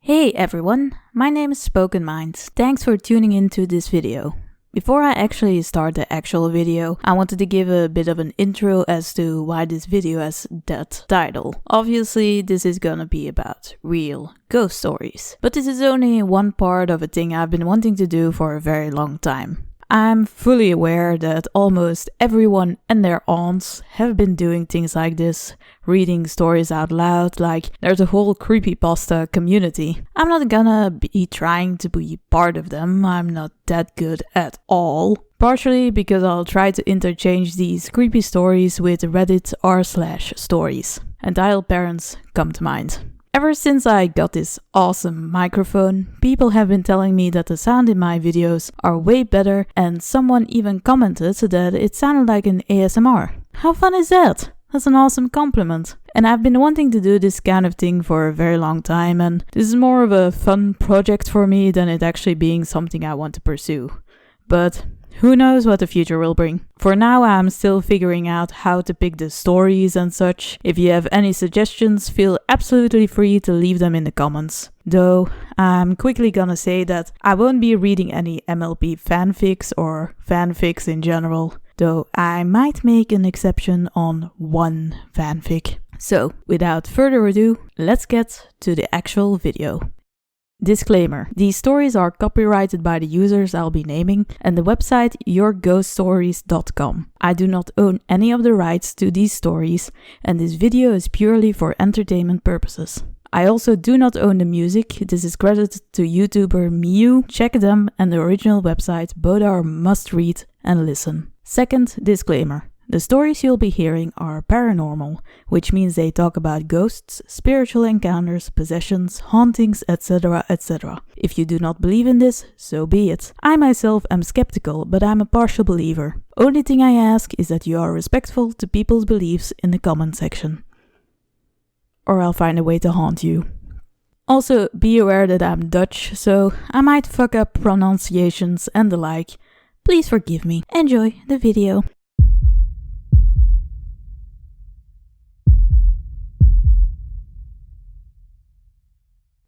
Hey everyone, my name is Spoken Minds. Thanks for tuning into this video. Before I actually start the actual video, I wanted to give a bit of an intro as to why this video has that title. Obviously, this is gonna be about real ghost stories, but this is only one part of a thing I've been wanting to do for a very long time. I'm fully aware that almost everyone and their aunts have been doing things like this, reading stories out loud, like there's a whole creepypasta community. I'm not gonna be trying to be part of them, I'm not that good at all. Partially because I'll try to interchange these creepy stories with Reddit r/stories. Entitled parents come to mind. Ever since I got this awesome microphone, people have been telling me that the sound in my videos are way better, and someone even commented that it sounded like an ASMR. How fun is that? That's an awesome compliment. And I've been wanting to do this kind of thing for a very long time, and this is more of a fun project for me than it actually being something I want to pursue. But who knows what the future will bring. For now, I'm still figuring out how to pick the stories and such. If you have any suggestions, feel absolutely free to leave them in the comments. Though, I'm quickly gonna say that I won't be reading any MLP fanfics or fanfics in general. Though I might make an exception on one fanfic. So, without further ado, let's get to the actual video. Disclaimer: these stories are copyrighted by the users I'll be naming and the website yourghoststories.com. I do not own any of the rights to these stories, and this video is purely for entertainment purposes. I also do not own the music. This is credited to YouTuber Miu. Check them and the original website, both are must read and listen. Second disclaimer: the stories you'll be hearing are paranormal, which means they talk about ghosts, spiritual encounters, possessions, hauntings, etc., etc. If you do not believe in this, so be it. I myself am skeptical, but I'm a partial believer. Only thing I ask is that you are respectful to people's beliefs in the comment section. Or I'll find a way to haunt you. Also, be aware that I'm Dutch, so I might fuck up pronunciations and the like. Please forgive me. Enjoy the video.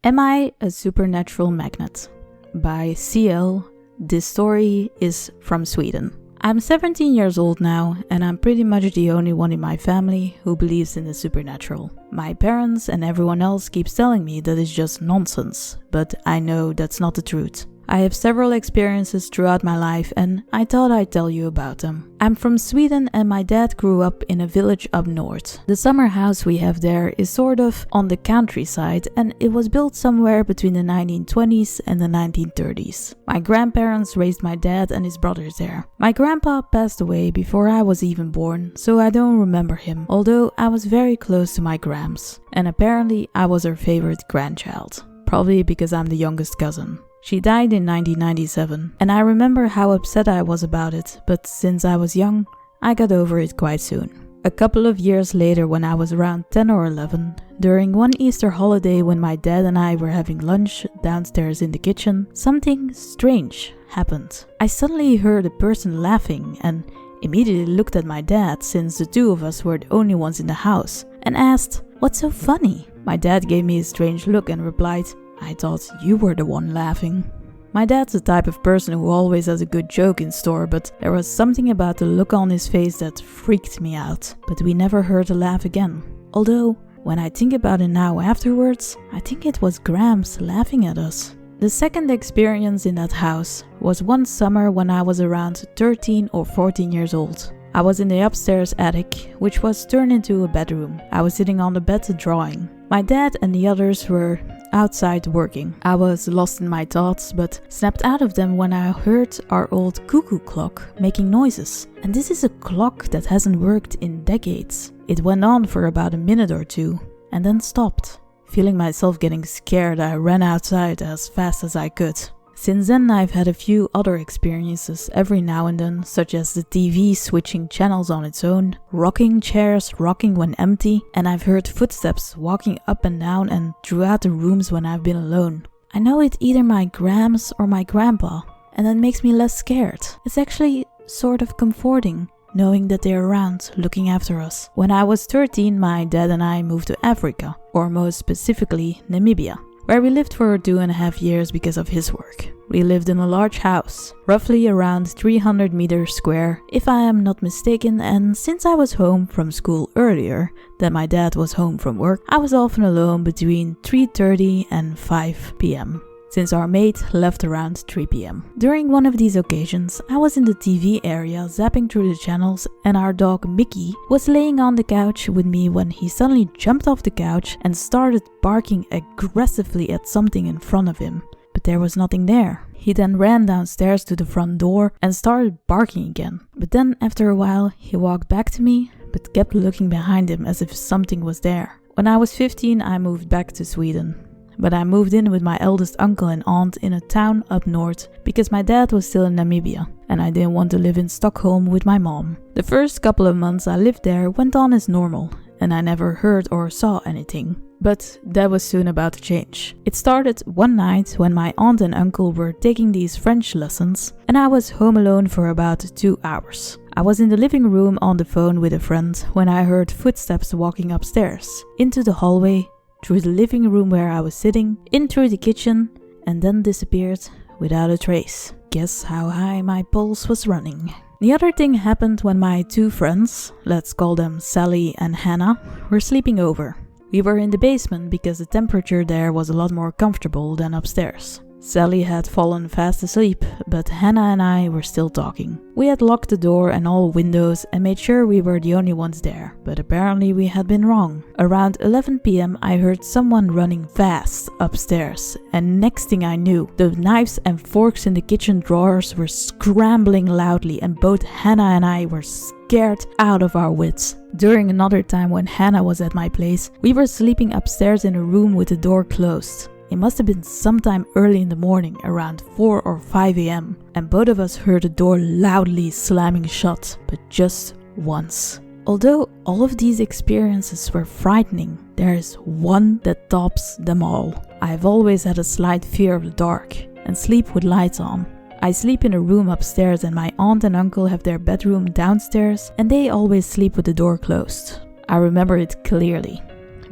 Am I a Supernatural Magnet? By CL. This story is from Sweden. I'm 17 years old now, and I'm pretty much the only one in my family who believes in the supernatural. My parents and everyone else keeps telling me that it's just nonsense, but I know that's not the truth. I have several experiences throughout my life, and I thought I'd tell you about them. I'm from Sweden, and my dad grew up in a village up north. The summer house we have there is sort of on the countryside, and it was built somewhere between the 1920s and the 1930s. My grandparents raised my dad and his brothers there. My grandpa passed away before I was even born, so I don't remember him, although I was very close to my grams, and apparently I was her favorite grandchild. Probably because I'm the youngest cousin. She died in 1997, and I remember how upset I was about it, but since I was young, I got over it quite soon. A couple of years later, when I was around 10 or 11, during one Easter holiday when my dad and I were having lunch downstairs in the kitchen, something strange happened. I suddenly heard a person laughing and immediately looked at my dad, since the two of us were the only ones in the house, and asked, "What's so funny?" My dad gave me a strange look and replied, "I thought you were the one laughing." My dad's the type of person who always has a good joke in store, but there was something about the look on his face that freaked me out. But we never heard a laugh again. Although, when I think about it now afterwards, I think it was Grams laughing at us. The second experience in that house was one summer when I was around 13 or 14 years old. I was in the upstairs attic, which was turned into a bedroom. I was sitting on the bed drawing. My dad and the others were outside working. I was lost in my thoughts, but snapped out of them when I heard our old cuckoo clock making noises. And this is a clock that hasn't worked in decades. It went on for about a minute or two, and then stopped. Feeling myself getting scared, I ran outside as fast as I could. Since then, I've had a few other experiences every now and then, such as the TV switching channels on its own, rocking chairs rocking when empty, and I've heard footsteps walking up and down and throughout the rooms when I've been alone. I know it's either my grams or my grandpa, and that makes me less scared. It's actually sort of comforting, knowing that they're around, looking after us. When I was 13, my dad and I moved to Africa, or most specifically, Namibia. where we lived for 2.5 years because of his work. We lived in a large house, roughly around 300 meters square, if I am not mistaken, and since I was home from school earlier than my dad was home from work, I was often alone between 3:30 and 5 p.m. since our maid left around 3 p.m. During one of these occasions, I was in the TV area zapping through the channels, and our dog Mickey was laying on the couch with me when he suddenly jumped off the couch and started barking aggressively at something in front of him. But there was nothing there. He then ran downstairs to the front door and started barking again. But then after a while, he walked back to me, but kept looking behind him as if something was there. When I was 15, I moved back to Sweden. But I moved in with my eldest uncle and aunt in a town up north because my dad was still in Namibia and I didn't want to live in Stockholm with my mom. The first couple of months I lived there went on as normal and I never heard or saw anything. But that was soon about to change. It started one night when my aunt and uncle were taking these French lessons and I was home alone for about 2 hours. I was in the living room on the phone with a friend when I heard footsteps walking upstairs, into the hallway, through the living room where I was sitting, in through the kitchen, and then disappeared without a trace. Guess how high my pulse was running. The other thing happened when my 2 friends, let's call them Sally and Hannah, were sleeping over. We were in the basement because the temperature there was a lot more comfortable than upstairs. Sally had fallen fast asleep, but Hannah and I were still talking. We had locked the door and all windows and made sure we were the only ones there, but apparently we had been wrong. Around 11 p.m. I heard someone running fast upstairs, and next thing I knew, the knives and forks in the kitchen drawers were scrambling loudly and both Hannah and I were scared out of our wits. During another time when Hannah was at my place, we were sleeping upstairs in a room with the door closed. It must have been sometime early in the morning, around 4 or 5 a.m. and both of us heard the door loudly slamming shut, but just once. Although all of these experiences were frightening, there is one that tops them all. I've always had a slight fear of the dark and sleep with lights on. I sleep in a room upstairs and my aunt and uncle have their bedroom downstairs and they always sleep with the door closed. I remember it clearly,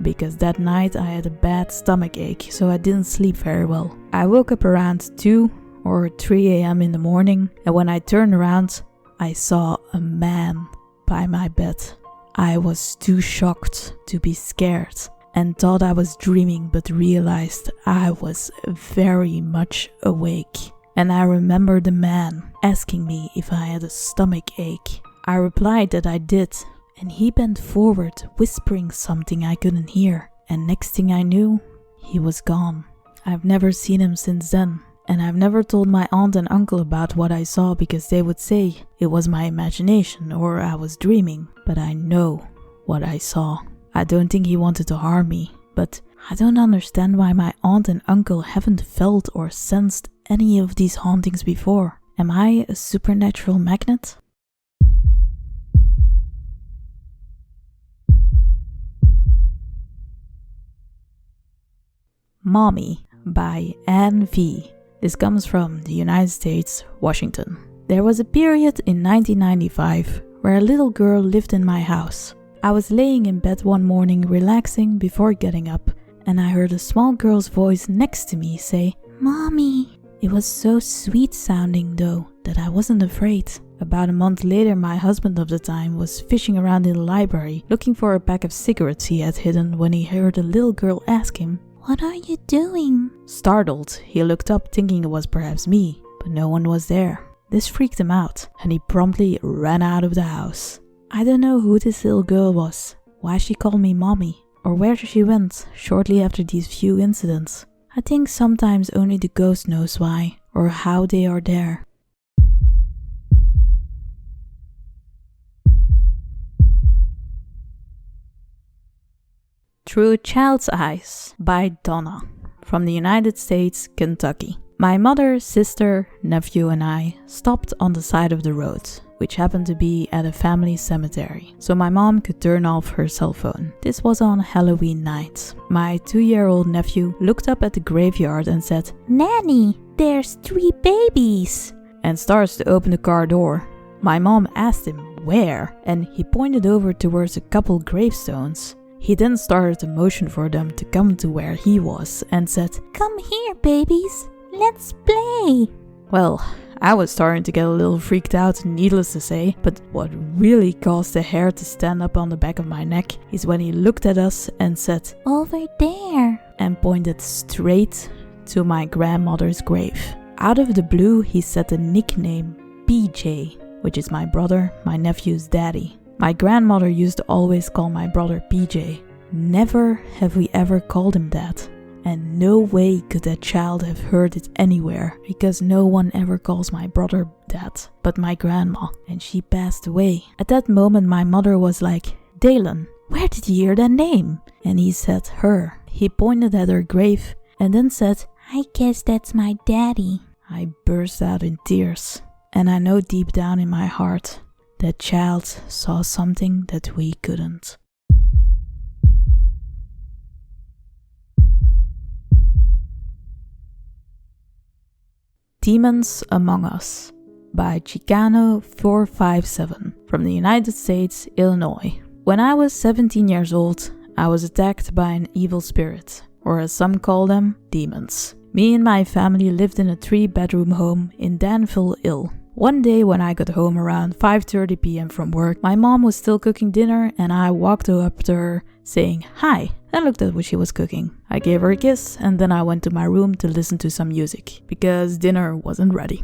because that night I had a bad stomach ache, so I didn't sleep very well. I woke up around 2 or 3 a.m. in the morning, and when I turned around, I saw a man by my bed. I was too shocked to be scared and thought I was dreaming, but realized I was very much awake. And I remember the man asking me if I had a stomach ache. I replied that I did. And he bent forward, whispering something I couldn't hear. And next thing I knew, he was gone. I've never seen him since then. And I've never told my aunt and uncle about what I saw because they would say it was my imagination or I was dreaming. But I know what I saw. I don't think he wanted to harm me. But I don't understand why my aunt and uncle haven't felt or sensed any of these hauntings before. Am I a supernatural magnet? Mommy by Anne V. This comes from the United States, Washington. There was a period in 1995 where a little girl lived in my house. I was laying in bed one morning relaxing before getting up, and I heard a small girl's voice next to me say, "Mommy." It was so sweet sounding though that I wasn't afraid. About a month later, my husband of the time was fishing around in the library looking for a pack of cigarettes he had hidden when he heard a little girl ask him, "What are you doing?" Startled, he looked up thinking it was perhaps me, but no one was there. This freaked him out, and he promptly ran out of the house. I don't know who this little girl was, why she called me Mommy, or where she went shortly after these few incidents. I think sometimes only the ghost knows why, or how they are there. Through a Child's Eyes by Donna, from the United States, Kentucky. My mother, sister, nephew and I stopped on the side of the road, which happened to be at a family cemetery, so my mom could turn off her cell phone. This was on Halloween night. My 2-year-old nephew looked up at the graveyard and said, "Nanny, there's 3 babies," and starts to open the car door. My mom asked him where, and he pointed over towards a couple gravestones. He then started to motion for them to come to where he was and said, "Come here, babies, let's play." Well, I was starting to get a little freaked out, needless to say, but what really caused the hair to stand up on the back of my neck is when he looked at us and said, "Over there," and pointed straight to my grandmother's grave. Out of the blue, he said the nickname BJ, which is my brother, my nephew's daddy. My grandmother used to always call my brother BJ. Never have we ever called him that. And no way could that child have heard it anywhere, because no one ever calls my brother that, but my grandma, and she passed away. At that moment my mother was like, "Dalen, where did you hear that name?" And he said her. He pointed at her grave and then said, "I guess that's my daddy." I burst out in tears, and I know deep down in my heart that child saw something that we couldn't. Demons Among Us by Chicano457 from the United States, Illinois. When I was 17 years old, I was attacked by an evil spirit, or as some call them, demons. Me and my family lived in a 3-bedroom home in Danville, Ill. One day when I got home around 5:30 p.m. from work, my mom was still cooking dinner and I walked up to her saying hi and looked at what she was cooking. I gave her a kiss and then I went to my room to listen to some music because dinner wasn't ready.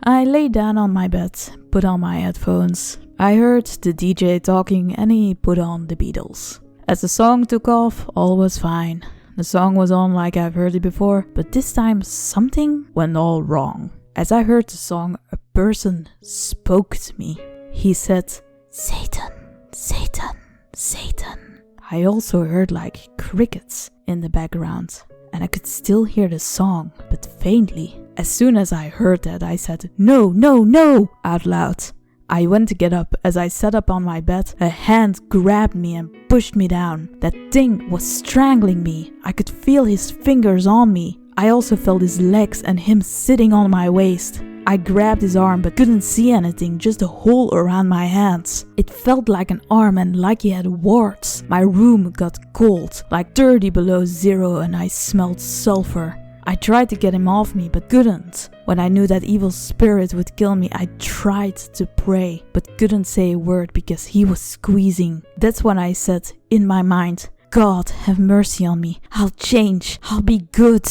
I lay down on my bed, put on my headphones. I heard the DJ talking and he put on the Beatles. As the song took off, all was fine. The song was on like I've heard it before, but this time something went all wrong. As I heard the song, a person spoke to me. He said, "Satan, Satan, Satan." I also heard like crickets in the background, and I could still hear the song, but faintly. As soon as I heard that, I said, "No, no, no," out loud. I went to get up. As I sat up on my bed, a hand grabbed me and pushed me down. That thing was strangling me. I could feel his fingers on me. I also felt his legs and him sitting on my waist. I grabbed his arm but couldn't see anything, just a hole around my hands. It felt like an arm and like he had warts. My room got cold, like 30 below zero, and I smelled sulfur. I tried to get him off me but couldn't. When I knew that evil spirit would kill me, I tried to pray but couldn't say a word because he was squeezing. That's when I said in my mind, "God, have mercy on me. I'll change. I'll be good."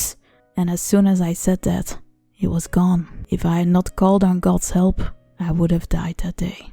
And as soon as I said that, he was gone. If I had not called on God's help, I would have died that day.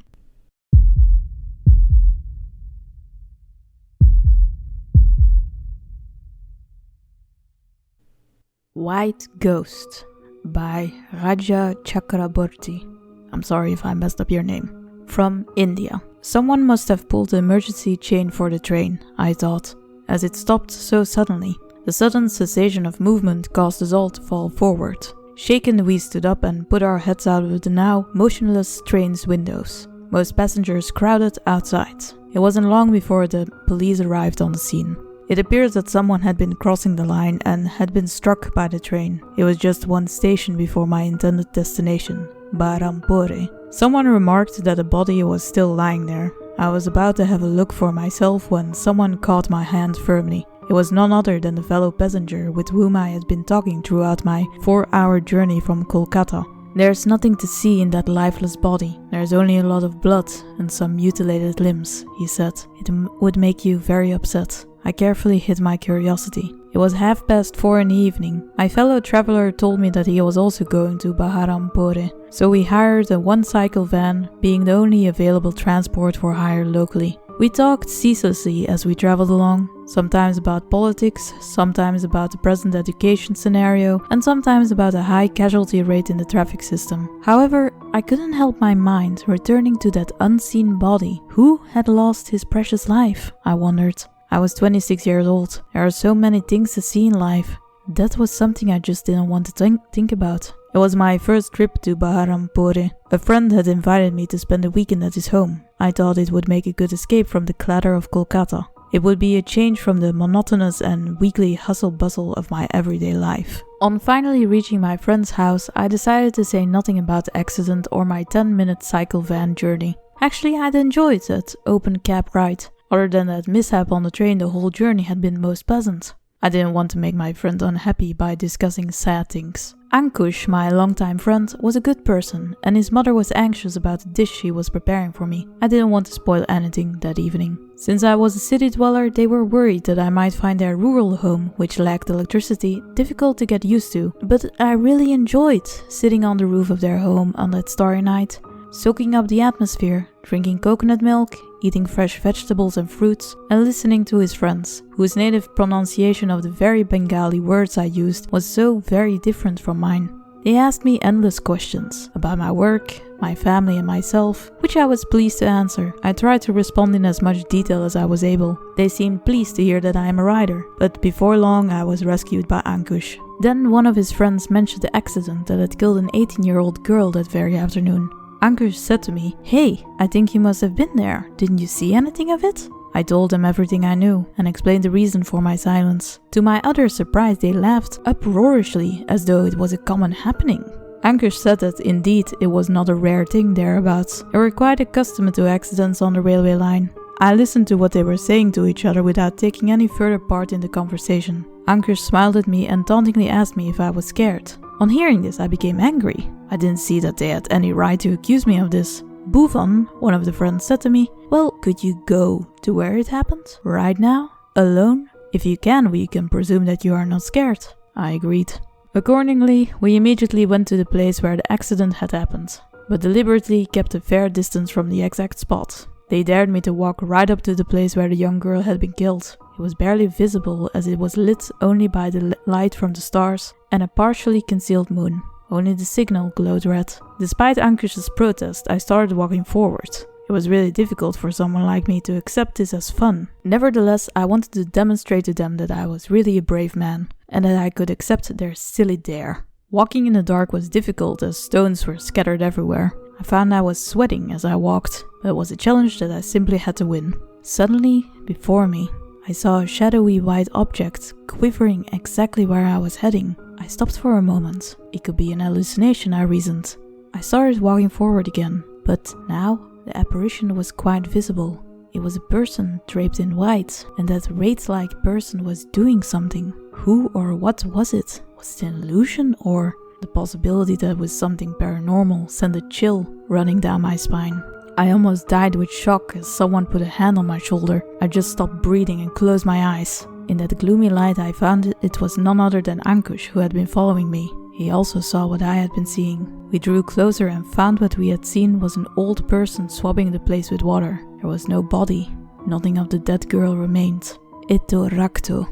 White Ghost by Raja Chakraborty. I'm sorry if I messed up your name. From India. Someone must have pulled the emergency chain for the train, I thought, as it stopped so suddenly. The sudden cessation of movement caused us all to fall forward. Shaken, we stood up and put our heads out of the now motionless train's windows. Most passengers crowded outside. It wasn't long before the police arrived on the scene. It appears that someone had been crossing the line and had been struck by the train. It was just one station before my intended destination, Berhampore. Someone remarked that a body was still lying there. I was about to have a look for myself when someone caught my hand firmly. It was none other than the fellow passenger with whom I had been talking throughout my 4-hour journey from Kolkata. "There's nothing to see in that lifeless body. There's only a lot of blood and some mutilated limbs," he said. "It would make you very upset." I carefully hid my curiosity. It was 4:30 in the evening. My fellow traveler told me that he was also going to Berhampore, so we hired a one-cycle van, being the only available transport for hire locally. We talked ceaselessly as we traveled along, sometimes about politics, sometimes about the present education scenario, and sometimes about a high casualty rate in the traffic system. However, I couldn't help my mind returning to that unseen body. Who had lost his precious life? I wondered. I was 26 years old. There are so many things to see in life. That was something I just didn't want to think about. It was my first trip to Berhampore. A friend had invited me to spend a weekend at his home. I thought it would make a good escape from the clatter of Kolkata. It would be a change from the monotonous and weekly hustle-bustle of my everyday life. On finally reaching my friend's house, I decided to say nothing about the accident or my 10-minute cycle van journey. Actually, I'd enjoyed that open cab ride. Other than that mishap on the train, the whole journey had been most pleasant. I didn't want to make my friend unhappy by discussing sad things. Ankush, my longtime friend, was a good person, and his mother was anxious about the dish she was preparing for me. I didn't want to spoil anything that evening. Since I was a city dweller, they were worried that I might find their rural home, which lacked electricity, difficult to get used to. But I really enjoyed sitting on the roof of their home on that starry night, soaking up the atmosphere, drinking coconut milk, eating fresh vegetables and fruits, and listening to his friends, whose native pronunciation of the very Bengali words I used was so very different from mine. They asked me endless questions about my work, my family and myself, which I was pleased to answer. I tried to respond in as much detail as I was able. They seemed pleased to hear that I am a writer, but before long I was rescued by Ankush. Then one of his friends mentioned the accident that had killed an 18-year-old girl that very afternoon. Ankush said to me, "Hey, I think you must have been there. Didn't you see anything of it?" I told them everything I knew and explained the reason for my silence. To my utter surprise, they laughed uproariously as though it was a common happening. Ankush said that indeed it was not a rare thing thereabouts. They were quite accustomed to accidents on the railway line. I listened to what they were saying to each other without taking any further part in the conversation. Ankush smiled at me and tauntingly asked me if I was scared. On hearing this, I became angry. I didn't see that they had any right to accuse me of this. Bhuvan, one of the friends, said to me, "Well, could you go to where it happened? Right now? Alone? If you can, we can presume that you are not scared." I agreed. Accordingly, we immediately went to the place where the accident had happened, but deliberately kept a fair distance from the exact spot. They dared me to walk right up to the place where the young girl had been killed. It was barely visible as it was lit only by the light from the stars and a partially concealed moon. Only the signal glowed red. Despite Ankush's protest, I started walking forward. It was really difficult for someone like me to accept this as fun. Nevertheless, I wanted to demonstrate to them that I was really a brave man and that I could accept their silly dare. Walking in the dark was difficult as stones were scattered everywhere. I found I was sweating as I walked, but it was a challenge that I simply had to win. Suddenly, before me, I saw a shadowy white object quivering exactly where I was heading. I stopped for a moment. It could be an hallucination, I reasoned. I started walking forward again, but now the apparition was quite visible. It was a person draped in white, and that wraith-like person was doing something. Who or what was it? Was it an illusion, or the possibility that it was something paranormal sent a chill running down my spine? I almost died with shock as someone put a hand on my shoulder. I just stopped breathing and closed my eyes. In that gloomy light I found it was none other than Ankush who had been following me. He also saw what I had been seeing. We drew closer and found what we had seen was an old person swabbing the place with water. There was no body. Nothing of the dead girl remained. Ito rakto.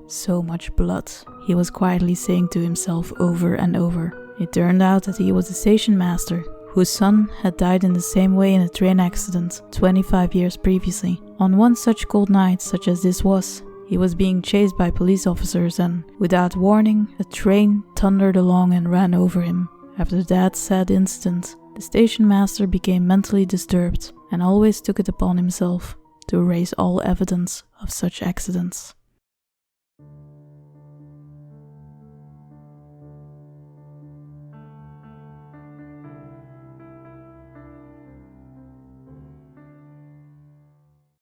So much blood, he was quietly saying to himself over and over. It turned out that he was a station master, whose son had died in the same way in a train accident 25 years previously. On one such cold night, such as this was, he was being chased by police officers and, without warning, a train thundered along and ran over him. After that sad incident, the station master became mentally disturbed and always took it upon himself to erase all evidence of such accidents.